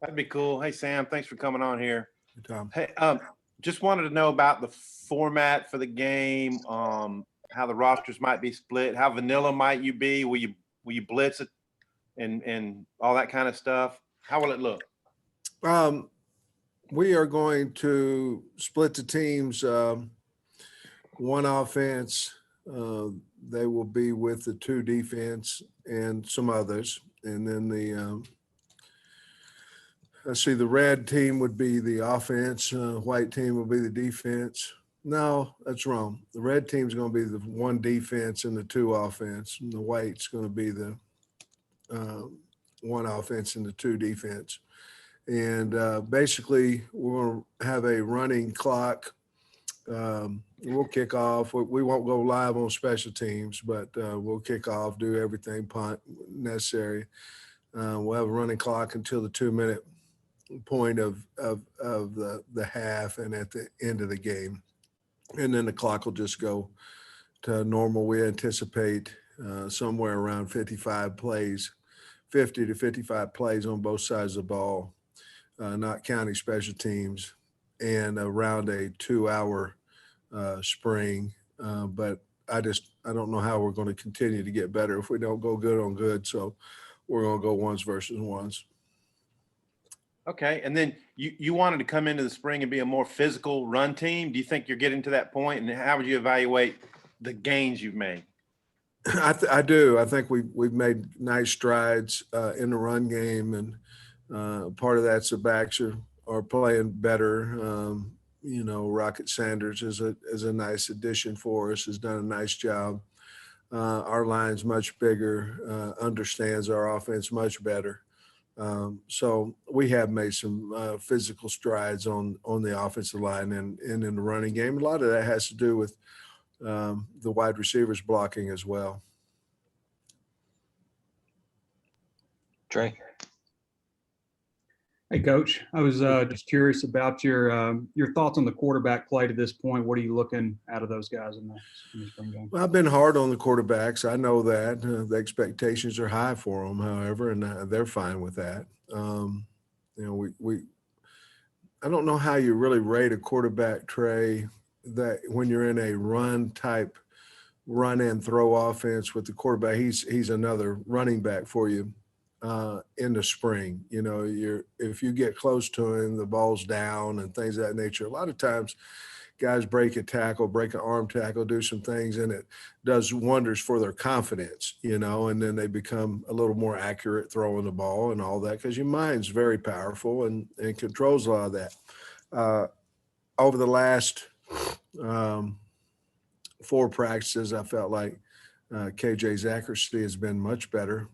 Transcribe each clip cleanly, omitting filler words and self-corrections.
That'd be cool. Hey, Sam, thanks for coming on here. Good time. Hey, just wanted to know about the format for the game, how the rosters might be split, how vanilla might you be? Will you blitz it and all that kind of stuff? How will it look? We are going to split the teams. One offense, they will be with the two defense and some others. And then the red team would be the offense, white team will be the defense. No, that's wrong. The red team's going to be the one defense and the two offense, and the white's going to be the one offense and the two defense. And basically, we're going to have a running clock. We'll kick off. We won't go live on special teams, but we'll kick off, do everything punt necessary. We'll have a running clock until the 2-minute point of the half and at the end of the game. And then the clock will just go to normal. We anticipate somewhere around 55 plays, 50 to 55 plays on both sides of the ball, not counting special teams, and around a 2-hour spring. But I don't know how we're going to continue to get better if we don't go good on good. So we're going to go ones versus ones. Okay. And then you wanted to come into the spring and be a more physical run team. Do you think you're getting to that point? And how would you evaluate the gains you've made? I do. I think we've made nice strides in the run game, and part of that's the backs are playing better. Rocket Sanders is a nice addition for us. Has done a nice job. Our line's much bigger. Understands our offense much better. So we have made some physical strides on the offensive line and in the running game. A lot of that has to do with the wide receivers blocking as well. Trey. Hey, Coach. I was just curious about your thoughts on the quarterback play to this point. What are you looking out of those guys in the spring game? Well, I've been hard on the quarterbacks. I know that the expectations are high for them, however, and they're fine with that. I don't know how you really rate a quarterback, Trey, that when you're in a run and throw offense with the quarterback, he's another running back for you. In the spring, if you get close to him, the ball's down and things of that nature. A lot of times guys break an arm tackle, do some things, and it does wonders for their confidence, and then they become a little more accurate throwing the ball and all that, because your mind's very powerful and controls a lot of that. Over the last 4 practices, I felt like KJ's accuracy has been much better.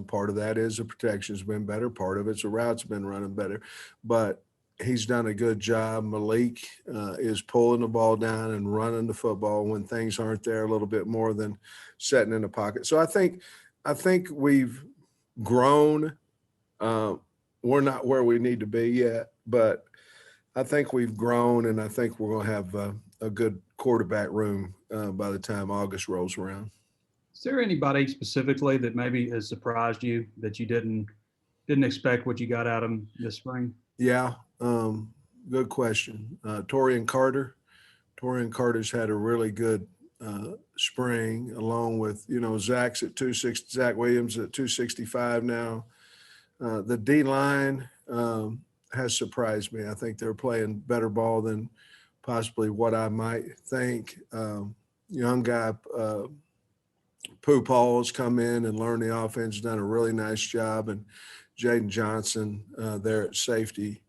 Part of that is the protection's been better. Part of it's the route's been running better. But he's done a good job. Malik is pulling the ball down and running the football when things aren't there a little bit more than sitting in the pocket. So I think we've grown. We're not where we need to be yet, but I think we've grown, and I think we're going to have a good quarterback room by the time August rolls around. Is there anybody specifically that maybe has surprised you that you didn't expect what you got out of them this spring? Yeah, good question. Torian Carter. Torian Carter's had a really good spring, along with Zach Williams at 265 now. The D line has surprised me. I think they're playing better ball than possibly what I might think. Young guy. Pooh Paul's come in and learned the offense, done a really nice job. And Jaden Johnson there at safety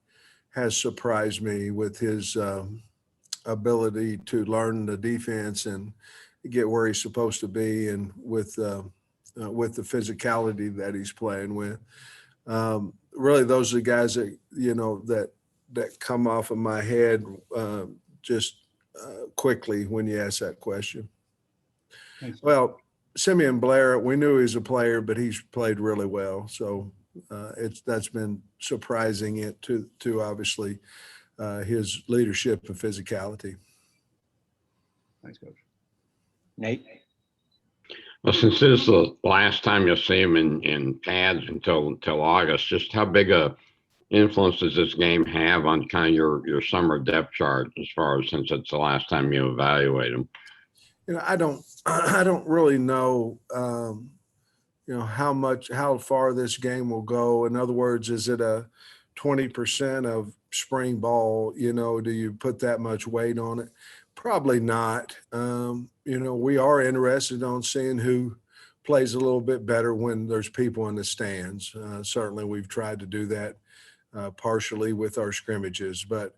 has surprised me with his ability to learn the defense and get where he's supposed to be, and with the physicality that he's playing with. Really, those are the guys that that come off of my head just quickly when you ask that question. Thanks. Well, Simeon Blair, we knew he was a player, but he's played really well. So that's been surprising it to obviously his leadership and physicality. Thanks, Coach. Nate. Well, since this is the last time you'll see him in pads until August, just how big a influence does this game have on kind of your summer depth chart as far as since it's the last time you evaluate them? I don't really know, how far this game will go. In other words, is it a 20% of spring ball? Do you put that much weight on it? Probably not. We are interested on seeing who plays a little bit better when there's people in the stands. Certainly we've tried to do that partially with our scrimmages, but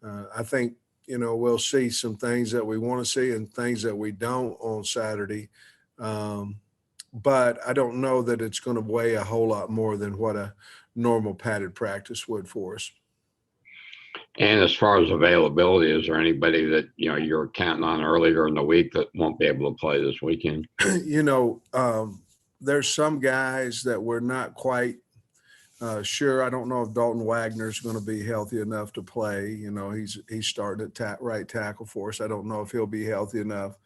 I think, we'll see some things that we want to see and things that we don't on Saturday. But I don't know that it's going to weigh a whole lot more than what a normal padded practice would for us. And as far as availability, is there anybody that, you're counting on earlier in the week that won't be able to play this weekend? There's some guys that we're not quite sure. I don't know if Dalton Wagner's going to be healthy enough to play. He's starting at right tackle for us. I don't know if he'll be healthy enough.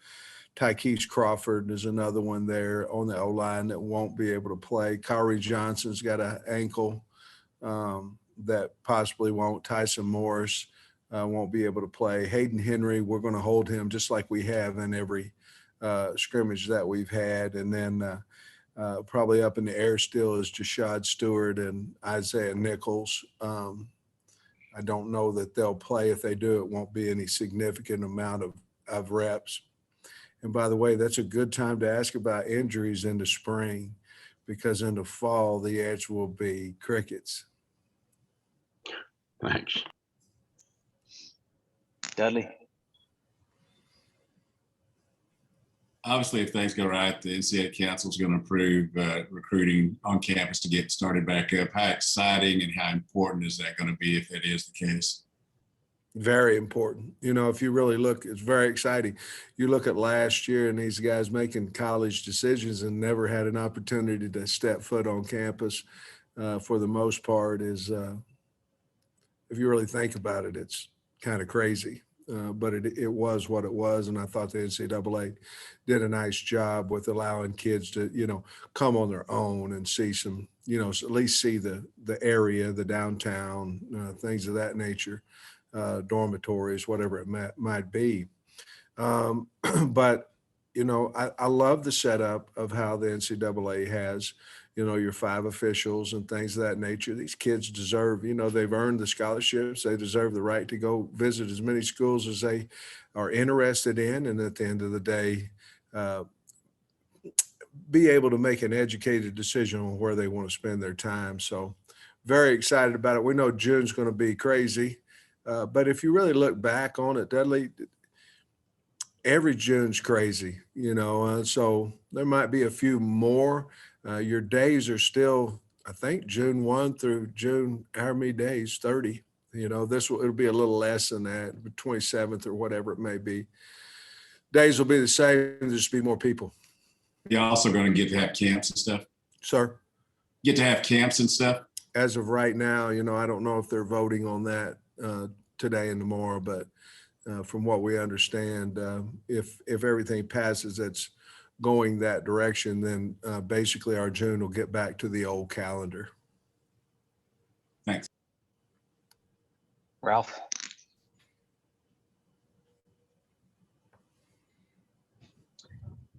Tykees Crawford is another one there on the O-line that won't be able to play. Kyrie Johnson's got an ankle that possibly won't. Tyson Morris won't be able to play. Hayden Henry, we're going to hold him just like we have in every scrimmage that we've had. And then probably up in the air still is Jashad Stewart and Isaiah Nichols. I don't know that they'll play. If they do, it won't be any significant amount of reps. And by the way, that's a good time to ask about injuries in the spring, because in the fall, the answer will be crickets. Thanks. Dudley. Obviously, if things go right, the NCAA Council is going to approve recruiting on campus to get started back up. How exciting and how important is that going to be if that is the case? Very important. If you really look, it's very exciting. You look at last year and these guys making college decisions and never had an opportunity to step foot on campus for the most part is, if you really think about it, it's kind of crazy. But it was what it was. And I thought the NCAA did a nice job with allowing kids to, come on their own and see some, at least see the area, the downtown, things of that nature. Dormitories, whatever it might be. But, I love the setup of how the NCAA has, your 5 officials and things of that nature. These kids deserve, they've earned the scholarships. They deserve the right to go visit as many schools as they are interested in. And at the end of the day, be able to make an educated decision on where they want to spend their time. So very excited about it. We know June's going to be crazy. But if you really look back on it, Dudley, every June's crazy, so there might be a few more. Your days are still, I think, June 1 through June, how many days? 30. It'll be a little less than that, the 27th or whatever it may be. Days will be the same, there'll just be more people. You're also going to get to have camps and stuff? Sir? Get to have camps and stuff? As of right now, I don't know if they're voting on that today and tomorrow, but from what we understand, if everything passes that's going that direction, then basically our June will get back to the old calendar. Thanks. Ralph.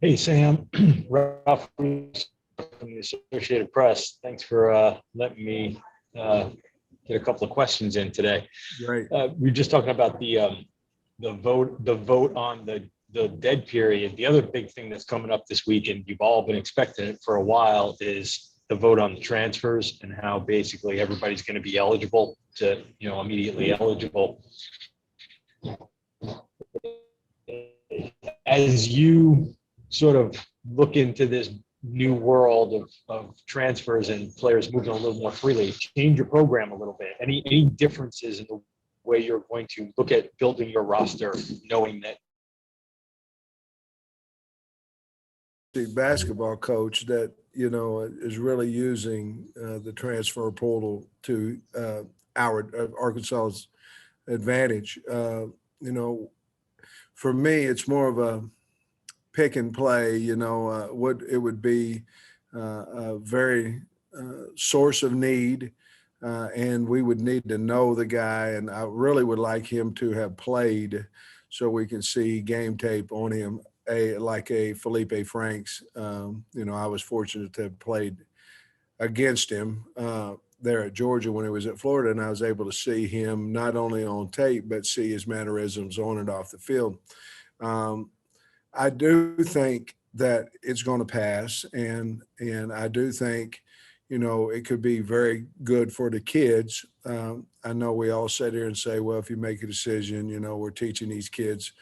Hey, Sam. Ralph from the Associated Press. Thanks for letting me get a couple of questions in today. Great. We were just talking about the vote on the dead period. The other big thing that's coming up this week, and you've all been expecting it for a while, is the vote on the transfers and how basically everybody's going to be eligible to, immediately eligible. As you sort of look into this new world of transfers and players moving a little more freely, change your program a little bit. Any differences in the way you're going to look at building your roster, knowing that the basketball coach that is really using the transfer portal to Arkansas's advantage? For me, it's more of a pick and play. What it would be a very source of need. and we would need to know the guy. And I really would like him to have played so we can see game tape on him, like a Felipe Franks. I was fortunate to have played against him there at Georgia when he was at Florida, and I was able to see him not only on tape, but see his mannerisms on and off the field. I do think that it's going to pass, and I do think, it could be very good for the kids. I know we all sit here and say, well, if you make a decision, we're teaching these kids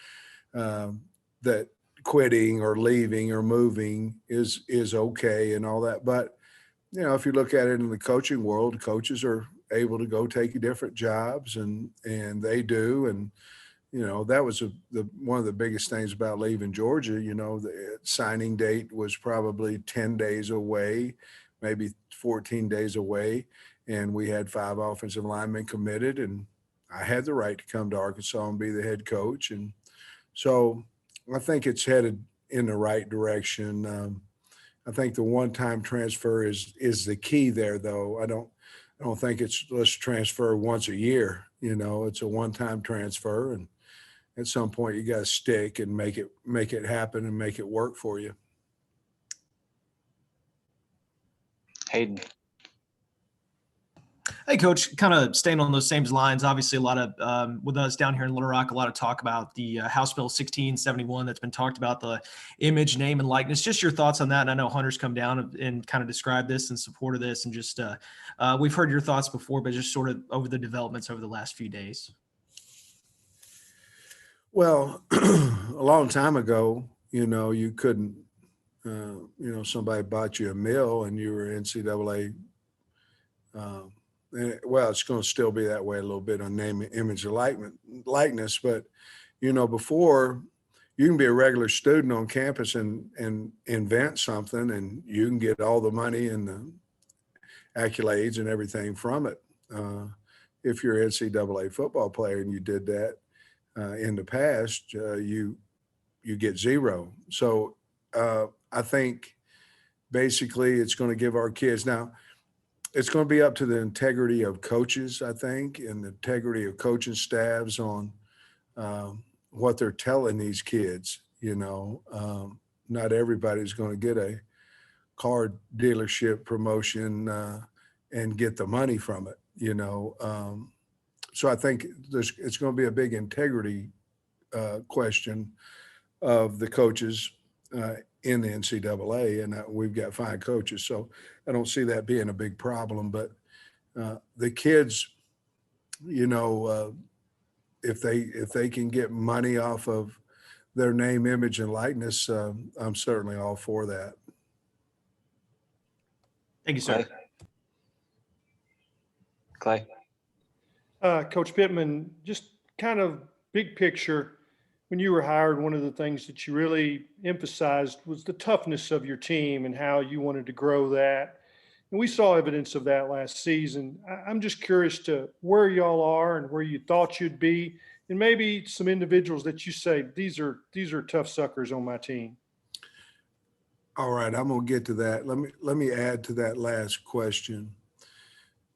that quitting or leaving or moving is okay and all that. But, if you look at it in the coaching world, coaches are able to go take different jobs, and they do. And, that was one of the biggest things about leaving Georgia. The signing date was probably 10 days away, maybe 14 days away. And we had 5 offensive linemen committed, and I had the right to come to Arkansas and be the head coach. And so I think it's headed in the right direction. I think the one-time transfer is the key there, though. I don't think it's let's transfer once a year. It's a one-time transfer, and at some point you got to stick and make it happen and make it work for you. Hayden. Hey, Coach, kind of staying on those same lines, obviously a lot of, with us down here in Little Rock, a lot of talk about the House Bill 1671 that's been talked about, the image, name, and likeness. Just your thoughts on that. And I know Hunter's come down and kind of described this in support of this. And just we've heard your thoughts before, but just sort of over the developments over the last few days. Well, a long time ago, you couldn't, somebody bought you a meal and you were NCAA. Well, it's going to still be that way a little bit on name, image, and likeness. But, before, you can be a regular student on campus and invent something, and you can get all the money and the accolades and everything from it. If you're an NCAA football player and you did that in the past, you get zero. So I think basically it's going to give our kids now. It's going to be up to the integrity of coaches, I think, and the integrity of coaching staffs on what they're telling these kids. Not everybody's going to get a car dealership promotion and get the money from it. So I think it's going to be a big integrity question of the coaches in the NCAA, and we've got 5 coaches, so I don't see that being a big problem. But the kids, if they can get money off of their name, image, and likeness, I'm certainly all for that. Thank you, sir. Clay. Coach Pittman, just kind of big picture, when you were hired, one of the things that you really emphasized was the toughness of your team and how you wanted to grow that. And we saw evidence of that last season. I'm just curious to where y'all are and where you thought you'd be, and maybe some individuals that you say, these are tough suckers on my team. All right, I'm going to get to that. Let me add to that last question.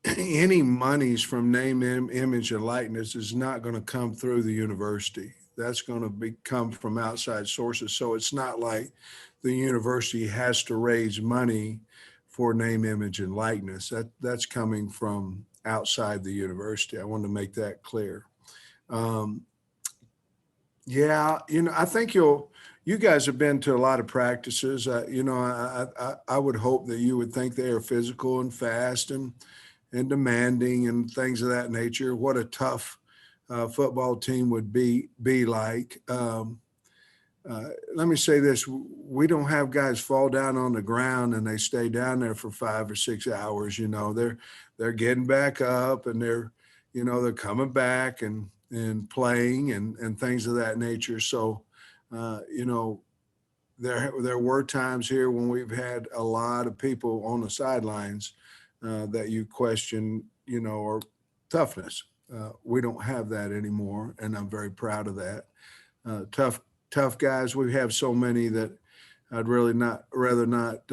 Any monies from name, image, and likeness is not going to come through the university. That's going to come from outside sources. So it's not like the university has to raise money for name, image, and likeness. That's coming from outside the university. I want to make that clear. Yeah, I think you guys have been to a lot of practices. I would hope that you would think they are physical and fast and demanding and things of that nature. What a tough football team would be like. Let me say this: we don't have guys fall down on the ground and they stay down there for 5 or 6 hours. They're getting back up and they're coming back and playing and things of that nature. So, there were times here when we've had a lot of people on the sidelines that you question, or toughness. We don't have that anymore, and I'm very proud of that. Tough guys. We have so many that I'd really rather not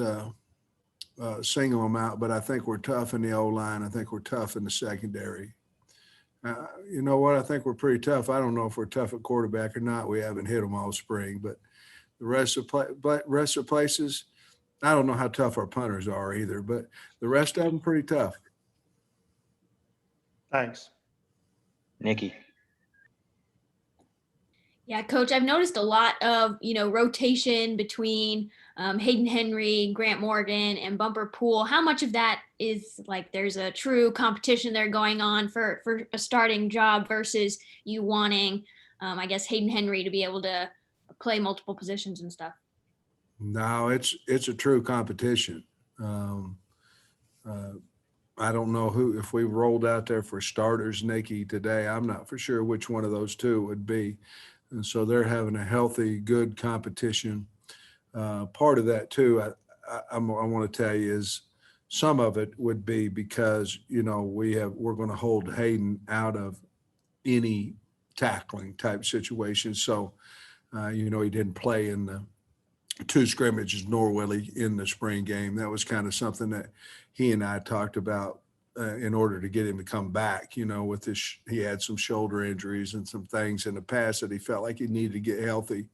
single them out, but I think we're tough in the O-line. I think we're tough in the secondary. You know what? I think we're pretty tough. I don't know if we're tough at quarterback or not. We haven't hit them all spring, but the rest of places, I don't know how tough our punters are either, but the rest of them pretty tough. Thanks. Nikki. Yeah, Coach, I've noticed a lot of, rotation between Hayden Henry, Grant Morgan, and Bumper Pool. How much of that is like there's a true competition there going on for a starting job versus you wanting, I guess, Hayden Henry to be able to play multiple positions and stuff? No, it's a true competition. I don't know if we rolled out there for starters, Nikki, today. I'm not for sure which one of those two would be. And so they're having a healthy, good competition. Part of that too, I want to tell you is some of it would be because, we're going to hold Hayden out of any tackling type situation. So, he didn't play in the 2 scrimmages, nor will he in the spring game. That was kind of something that he and I talked about in order to get him to come back, with this, he had some shoulder injuries and some things in the past that he felt like he needed to get healthy.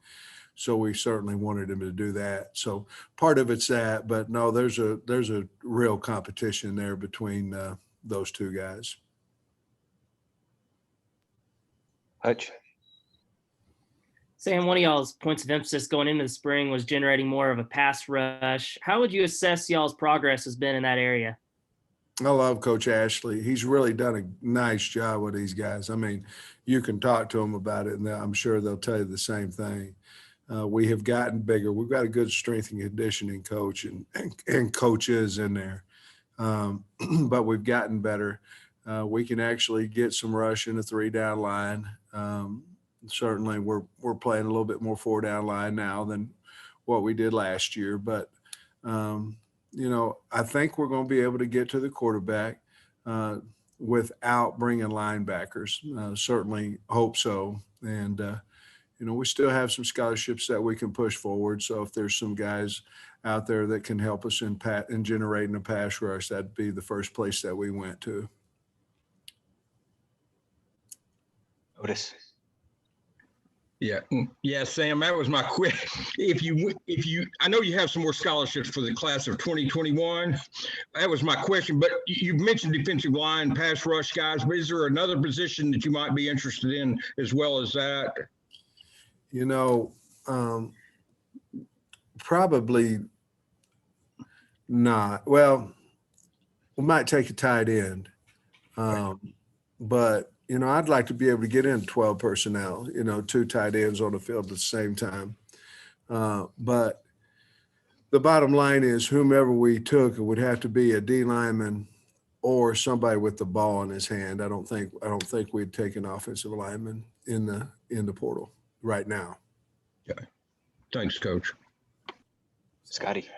So we certainly wanted him to do that. So part of it's that, but no, there's a real competition there between those two guys. Hutch. Sam, one of y'all's points of emphasis going into the spring was generating more of a pass rush. How would you assess y'all's progress has been in that area? I love Coach Ashley. He's really done a nice job with these guys. I mean, you can talk to them about it, and I'm sure they'll tell you the same thing. We have gotten bigger. We've got a good strength and conditioning coach and coaches in there, but we've gotten better. We can actually get some rush in the 3-down line. Certainly, we're playing a little bit more 4-down line now than what we did last year, but I think we're going to be able to get to the quarterback without bringing linebackers. Certainly hope so. And, we still have some scholarships that we can push forward. So if there's some guys out there that can help us in generating a pass rush, that'd be the first place that we went to. Otis. Yeah, Sam, that was my question. I know you have some more scholarships for the class of 2021. That was my question, but you mentioned defensive line, pass rush guys, but is there another position that you might be interested in as well as that? Probably not. Well, we might take a tight end, but I'd like to be able to get in 12 personnel, 2 tight ends on the field at the same time. But the bottom line is whomever we took, it would have to be a D lineman or somebody with the ball in his hand. I don't think we'd take an offensive lineman in the portal right now. Okay. Thanks, Coach. Scotty.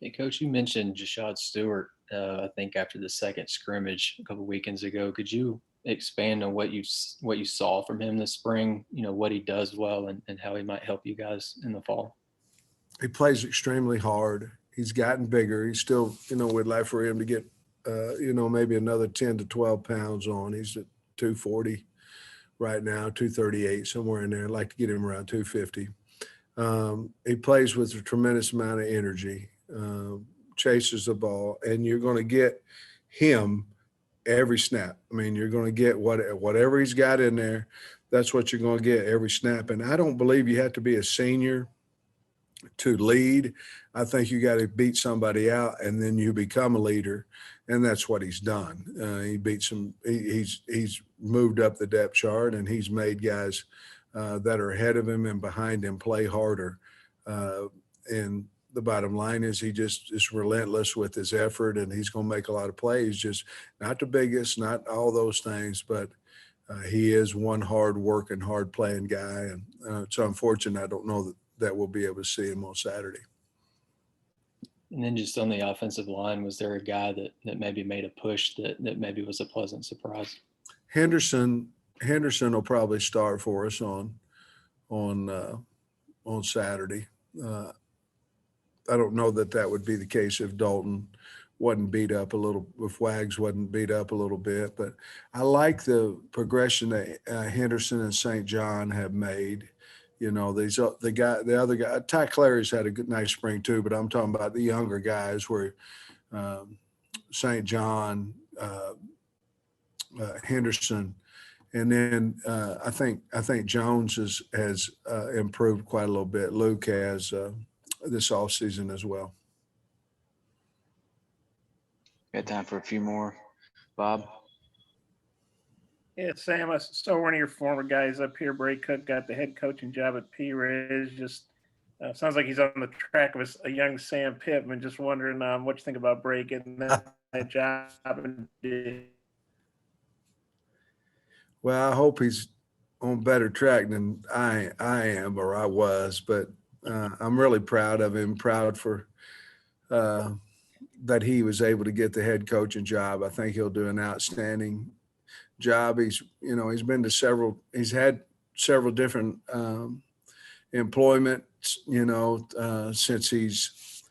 Hey, Coach, you mentioned Jashad Stewart, I think after the second scrimmage a couple weekends ago. Could you expand on what you saw from him this spring, what he does well and how he might help you guys in the fall? He plays extremely hard. He's gotten bigger. He's still, we'd like for him to get, maybe another 10 to 12 pounds on. He's at 240 right now, 238, somewhere in there. I'd like to get him around 250. He plays with a tremendous amount of energy, chases the ball, and you're going to get him every snap. I mean, you're going to get whatever he's got in there. That's what you're going to get every snap. And I don't believe you have to be a senior to lead. I think you got to beat somebody out and then you become a leader. And that's what he's done. He beat some, he's moved up the depth chart, and he's made guys that are ahead of him and behind him play harder. And the bottom line is he just is relentless with his effort, and he's going to make a lot of plays. Just not the biggest, not all those things, but he is one hard working, hard playing guy. And it's unfortunate I don't know that we'll be able to see him on Saturday. And then just on the offensive line, was there a guy that maybe made a push that maybe was a pleasant surprise? Henderson will probably start for us on Saturday. I don't know that that would be the case if Dalton wasn't beat up a little, if Wags wasn't beat up a little bit. But I like the progression that Henderson and St. John have made. You know, the other guy, Ty Clary's had a good, nice spring too, but I'm talking about the younger guys where St. John, Henderson, and then I think Jones has improved quite a little bit. Luke has this offseason as well. Got time for a few more. Bob? Yeah, Sam, I saw one of your former guys up here, Bray Cook, got the head coaching job at P-Riz. Just sounds like he's on the track of a young Sam Pittman. Just wondering what you think about Bray getting that job. Well, I hope he's on better track than I am or I was, but I'm really proud of him, proud for that he was able to get the head coaching job. I think he'll do an outstanding job. He's had several different employments, since he's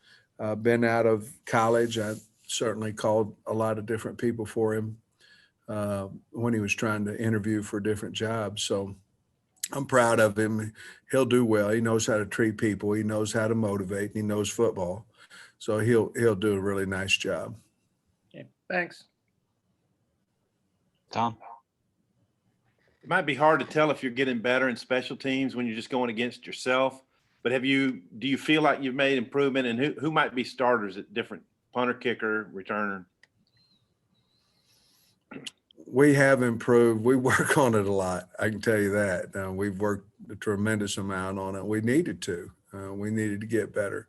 been out of college. I certainly called a lot of different people for him when he was trying to interview for different jobs. So I'm proud of him. He'll do well. He knows how to treat people. He knows how to motivate. And he knows football. So he'll do a really nice job. Okay, thanks. Tom? It might be hard to tell if you're getting better in special teams when you're just going against yourself. But do you feel like you've made improvement, and who might be starters at different punter, kicker, returner? We have improved. We work on it a lot. I can tell you that. We've worked a tremendous amount on it. We needed to. We needed to get better.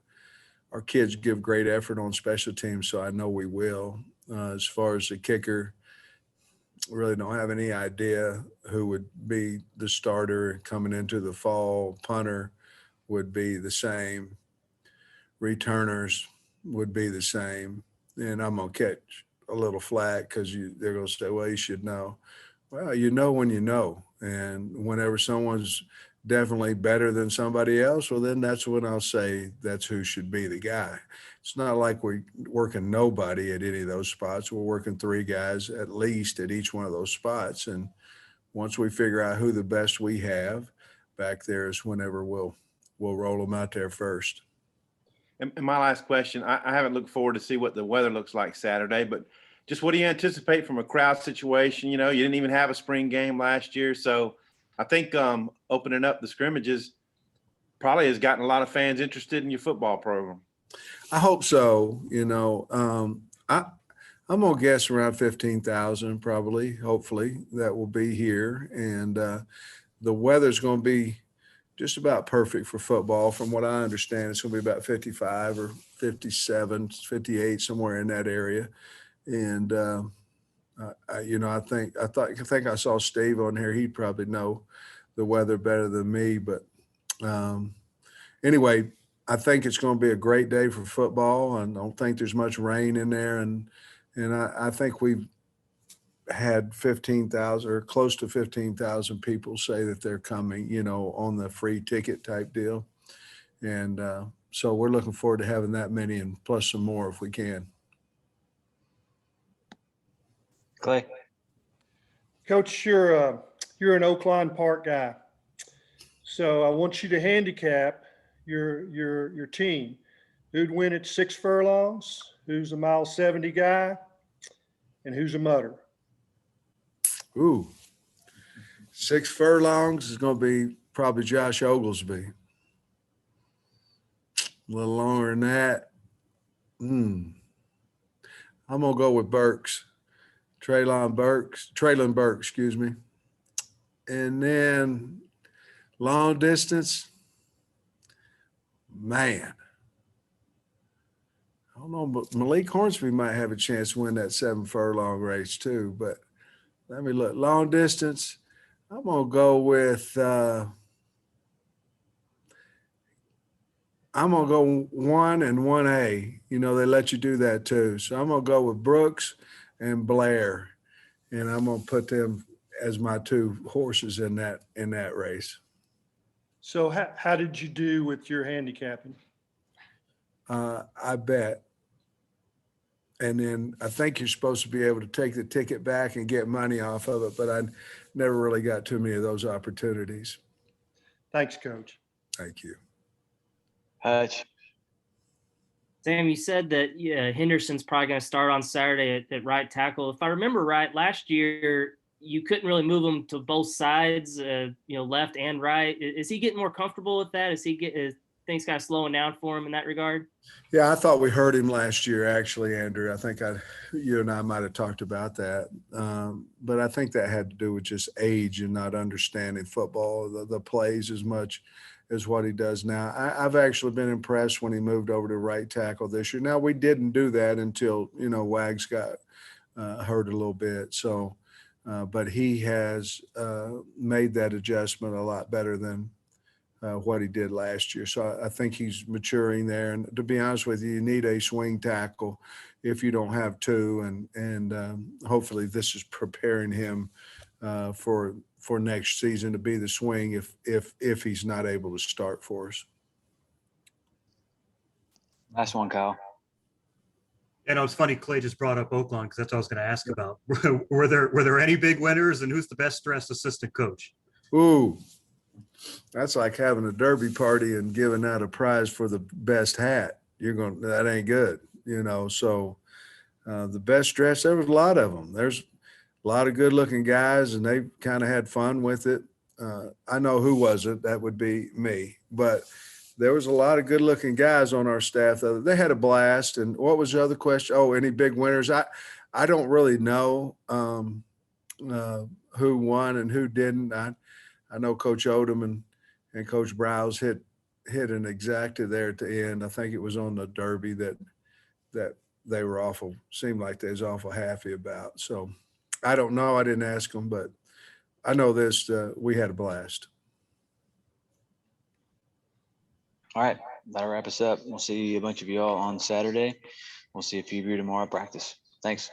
Our kids give great effort on special teams, so I know we will. As far as the kicker, really don't have any idea who would be the starter coming into the fall. Punter would be the same. Returners would be the same. And I'm going to catch a little flack because they're going to say, well, you should know. Well, you know when you know. And whenever someone's definitely better than somebody else, well, then that's when I'll say that's who should be the guy. It's not like we're working nobody at any of those spots. We're working 3 guys at least at each one of those spots. And once we figure out who the best we have back there is whenever we'll roll them out there first. And my last question, I haven't looked forward to see what the weather looks like Saturday, but just what do you anticipate from a crowd situation? You didn't even have a spring game last year. So I think opening up the scrimmages probably has gotten a lot of fans interested in your football program. I hope so. I'm going to guess around 15,000 probably, hopefully, that will be here. And the weather's going to be just about perfect for football. From what I understand, it's going to be about 55 or 57, 58, somewhere in that area. And, I think I saw Steve on here. He'd probably know the weather better than me. But anyway, I think it's going to be a great day for football. I don't think there's much rain in there. And I think we've had 15,000 or close to 15,000 people say that they're coming, on the free ticket type deal. And so we're looking forward to having that many and plus some more if we can. Clay? Coach, you're an Oakland Park guy. So I want you to handicap your team. Who'd win at 6 furlongs? Who's a mile 70 guy? And who's a mutter? Ooh, 6 furlongs is going to be probably Josh Oglesby. A little longer than that. I'm going to go with Burks. Traylon Burks, excuse me. And then long distance, man. I don't know, but Malik Hornsby might have a chance to win that 7 furlong race too. But let me look. Long distance, I'm going to go with I'm going to go 1 and 1A. They let you do that too. So I'm going to go with Brooks and Blair, and I'm going to put them as my 2 horses in that race. So how did you do with your handicapping? I bet. And then I think you're supposed to be able to take the ticket back and get money off of it, but I never really got too many of those opportunities. Thanks, Coach. Thank you. Hutch. Sam, you said that Henderson's probably going to start on Saturday at right tackle. If I remember right, last year you couldn't really move him to both sides, left and right. Is he getting more comfortable with that? Is things kind of slowing down for him in that regard? Yeah, I thought we heard him last year, actually, Andrew. I think you and I might have talked about that. But I think that had to do with just age and not understanding football, the plays as much as what he does now. I've actually been impressed when he moved over to right tackle this year. Now, we didn't do that until, Wags got hurt a little bit. So, but he has made that adjustment a lot better than what he did last year. So I think he's maturing there. And to be honest with you need a swing tackle if you don't have two. And hopefully this is preparing him for next season to be the swing if he's not able to start for us. Last one, Kyle. And it's funny Clay just brought up Oakland because that's what I was going to ask about. were there any big winners, and who's the best dressed assistant coach? Ooh. That's like having a derby party and giving out a prize for the best hat. That ain't good, So the best dress, there was a lot of them. There's a lot of good looking guys and they kind of had fun with it. I know who wasn't, that would be me, but there was a lot of good looking guys on our staff. They had a blast. And what was the other question? Oh, any big winners? I don't really know who won and who didn't. I know Coach Odom and Coach Browse hit an exacta there at the end. I think it was on the derby that they were seemed like they was awful happy about. So I don't know. I didn't ask them, but I know this, we had a blast. All right. That'll wrap us up. We'll see a bunch of y'all on Saturday. We'll see a few of you tomorrow at practice. Thanks.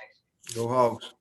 Go Hogs.